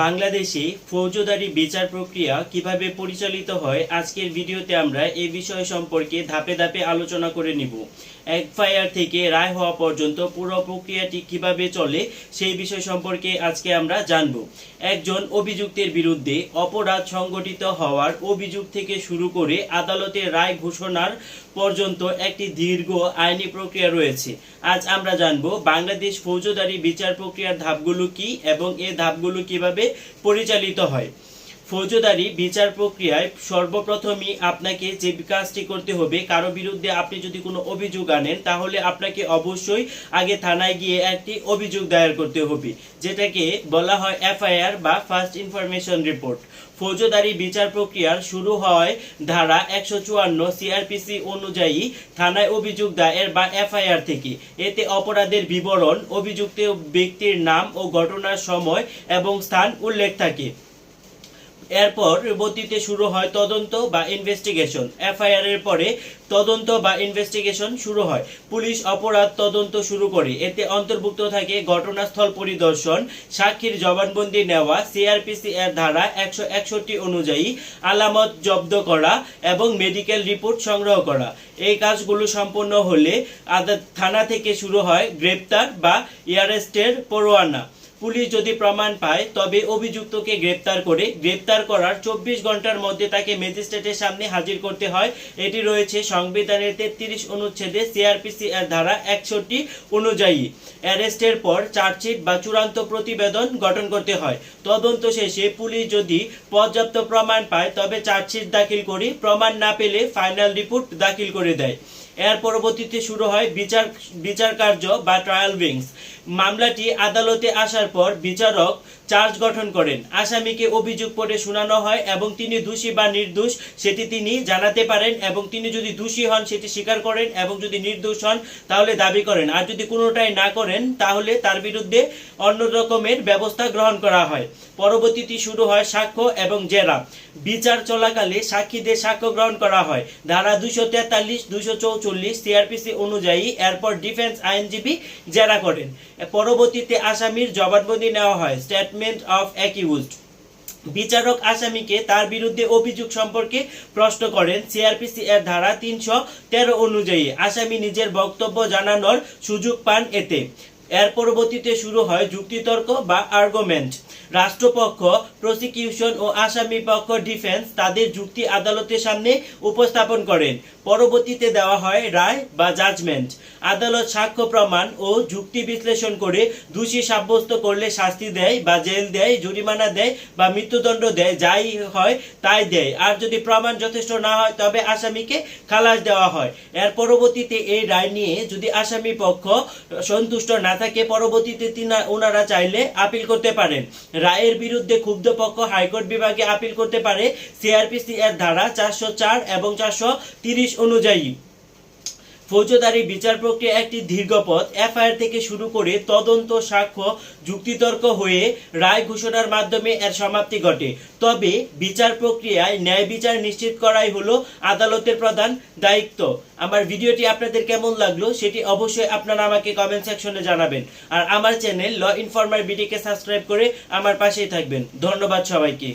বাংলাদেশে ফৌজদারি বিচার প্রক্রিয়া কিভাবে পরিচালিত হয় আজকের ভিডিওতে আমরা এই বিষয় সম্পর্কে ধাপে ধাপে আলোচনা করে নিব। এফআইআর থেকে রায় হওয়া পর্যন্ত পুরো প্রক্রিয়াটি কিভাবে চলে সেই বিষয় সম্পর্কে আজকে আমরা জানব। একজন অভিযুক্তের বিরুদ্ধে অপরাধ সংঘটিত হওয়ার অভিযোগ থেকে শুরু করে আদালতের রায় ঘোষণার পর্যন্ত একটি দীর্ঘ আইনি প্রক্রিয়া রয়েছে। আজ আমরা জানব বাংলাদেশ ফৌজদারি বিচার প্রক্রিয়ার ধাপগুলো কি এবং এই ধাপগুলো কিভাবে পরিচালিত হয়। ফৌজদারি বিচার প্রক্রিয়ায় সর্বপ্রথমই আপনাকে যে কাজটি করতে হবে, কারো বিরুদ্ধে আপনি যদি কোনো অভিযোগ আনেন তাহলে আপনাকে অবশ্যই আগে থানায় গিয়ে একটি অভিযোগ দায়ের করতে হবে, যেটাকে বলা হয় এফআইআর বা ফার্স্ট ইনফরমেশন রিপোর্ট। ফৌজদারি বিচার প্রক্রিয়ার শুরু হয় ধারা 154 সিআরপিসি অনুযায়ী থানায় অভিযোগ দায়ের বা এফআইআর থেকে। এতে অপরাধের বিবরণ, অভিযুক্ত ব্যক্তির নাম ও ঘটনার সময় এবং স্থান উল্লেখ থাকে। এরপর পরবর্তীতে শুরু হয় তদন্ত বা ইনভেস্টিগেশন। এফআইআর এর পরে তদন্ত বা ইনভেস্টিগেশন শুরু হয়। পুলিশ অপরাধ তদন্ত শুরু করে। এতে অন্তর্ভুক্ত থাকে ঘটনাস্থল পরিদর্শন, সাক্ষীর জবানবন্দি নেওয়া, সিআরপিসি এর ধারা 161 অনুযায়ী আলামত জব্দ করা এবং মেডিকেল রিপোর্ট সংগ্রহ করা। এই কাজগুলো সম্পন্ন হলে থানা থেকে শুরু হয় গ্রেপ্তার বা অ্যারেস্টের পরোয়ানা। পুলিশ যদি প্রমাণ পায় তবে অভিযুক্তকে গ্রেপ্তার করে। গ্রেপ্তার করার 24 ঘন্টার মধ্যে তাকে ম্যাজিস্ট্রেটের সামনে হাজির করতে হয়। এটি রয়েছে সংবিধানের 33 অনুচ্ছেদে সিআরপিসি এর ধারা 61 অনুযায়ী। অ্যারেস্টের পর চার্জশিট বা চূড়ান্ত প্রতিবেদন গঠন করতে হয়। তদন্ত শেষে পুলিশ যদি পর্যাপ্ত প্রমাণ পায় তবে চার্জশিট দাখিল করে, প্রমাণ না পেলে ফাইনাল রিপোর্ট দাখিল করে দেয়। এর পরবর্তীতে শুরু হয় বিচার কার্য বা ট্রায়াল উইংস। মামলাটি আদালতে আসার পর বিচারক চার্জ গঠন করেন। আসামিকে অভিযোগ পড়ে শোনানো হয় এবং তিনি দোষী বা নির্দোষ সেটি তিনি জানাতে পারেন, এবং তিনি যদি দোষী হন সেটি স্বীকার করেন এবং যদি নির্দোষ হন তাহলে দাবি করেন। আর যদি কোনোটাই না করেন তাহলে তার বিরুদ্ধে অন্য রকমের ব্যবস্থা গ্রহণ করা হয়। পরবর্তীতে শুরু হয় সাক্ষ্য এবং জেরা। বিচার চলাকালে সাক্ষীদের সাক্ষ্য গ্রহণ করা হয় ধারা 243, 244 সিআরপিসি অনুযায়ী। এরপর ডিফেন্স আইনজীবী জেরা করেন। পরবর্তীতে আসামির জবানবন্দি নেওয়া হয়, স্টেটমেন্ট অফ অ্যাকিউজড। বিচারক আসামিকে তার বিরুদ্ধে অভিযোগ সম্পর্কে প্রশ্ন করেন। সিআরপিসি এর ধারা 313 অনুযায়ী আসামি নিজের বক্তব্য জানানোর সুযোগ পান এতে। এর পরবর্তীতে শুরু হয় যুক্তিতর্ক বা আর্গুমেন্ট। রাষ্ট্রপক্ষ, প্রসিকিউশন ও আসামি পক্ষ ডিফেন্স তাদের যুক্তি আদালতের সামনে উপস্থাপন করেন। পরবর্তীতে দেওয়া হয় রায় বা জাজমেন্ট। আদালত সাক্ষ্য প্রমাণ ও যুক্তি বিশ্লেষণ করে দোষী সাব্যস্ত করলে শাস্তি দেয় বা জেল দেয়, জরিমানা দেয় বা মৃত্যুদণ্ড দেয়, যাই হয় তাই দেয়। আর যদি প্রমাণ যথেষ্ট না হয় তবে আসামিকে খালাস দেওয়া হয়। এর পরবর্তীতে এই রায় নিয়ে যদি আসামি পক্ষ সন্তুষ্ট না থাকে পরবর্তীতে ওনারা চাইলে আপিল করতে পারেন। রায়ের বিরুদ্ধে ক্ষুব্ধ পক্ষ হাইকোর্ট বিভাগে আপিল করতে পারে সিআরপিসি এর ধারা 404 এবং 430 অনুযায়ী। ফৌজদারি বিচার প্রক্রিয়া একটি দীর্ঘ পথ। এফআইআর থেকে শুরু করে তদন্ত, সাক্ষ্য, যুক্তিতর্ক হয়ে রায় ঘোষণার মাধ্যমে এর সমাপ্তি ঘটে। তবে বিচার প্রক্রিয়ায় ন্যায় বিচার নিশ্চিত করাই হলো আদালতের প্রধান দায়িত্ব। আমার ভিডিওটি আপনাদের কেমন লাগলো সেটি অবশ্যই আপনারা আমাকে কমেন্ট সেকশনে জানাবেন। আর আমার চ্যানেল ল ইনফরমার বিডিকে সাবস্ক্রাইব করে আমার পাশেই থাকবেন। ধন্যবাদ সবাইকে।